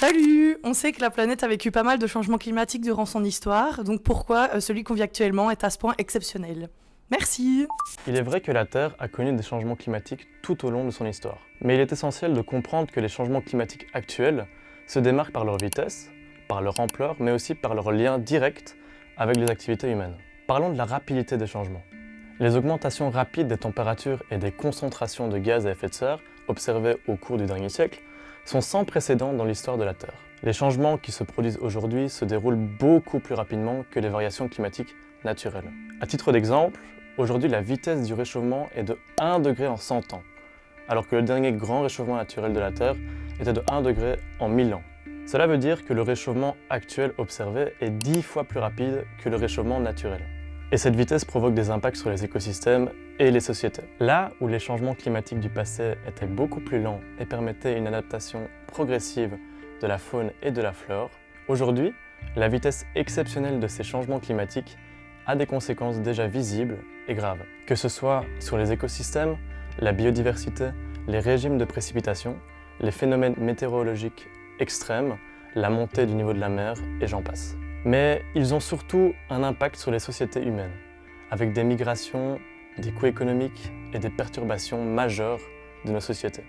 Salut! On sait que la planète a vécu pas mal de changements climatiques durant son histoire, donc pourquoi celui qu'on vit actuellement est à ce point exceptionnel? Merci! Il est vrai que la Terre a connu des changements climatiques tout au long de son histoire. Mais il est essentiel de comprendre que les changements climatiques actuels se démarquent par leur vitesse, par leur ampleur, mais aussi par leur lien direct avec les activités humaines. Parlons de la rapidité des changements. Les augmentations rapides des températures et des concentrations de gaz à effet de serre observées au cours du dernier siècle sont sans précédent dans l'histoire de la Terre. Les changements qui se produisent aujourd'hui se déroulent beaucoup plus rapidement que les variations climatiques naturelles. À titre d'exemple, aujourd'hui la vitesse du réchauffement est de 1 degré en 100 ans, alors que le dernier grand réchauffement naturel de la Terre était de 1 degré en 1000 ans. Cela veut dire que le réchauffement actuel observé est 10 fois plus rapide que le réchauffement naturel. Et cette vitesse provoque des impacts sur les écosystèmes et les sociétés. Là où les changements climatiques du passé étaient beaucoup plus lents et permettaient une adaptation progressive de la faune et de la flore, aujourd'hui, la vitesse exceptionnelle de ces changements climatiques a des conséquences déjà visibles et graves. Que ce soit sur les écosystèmes, la biodiversité, les régimes de précipitation, les phénomènes météorologiques extrêmes, la montée du niveau de la mer et j'en passe. Mais ils ont surtout un impact sur les sociétés humaines, avec des migrations, des coûts économiques et des perturbations majeures de nos sociétés.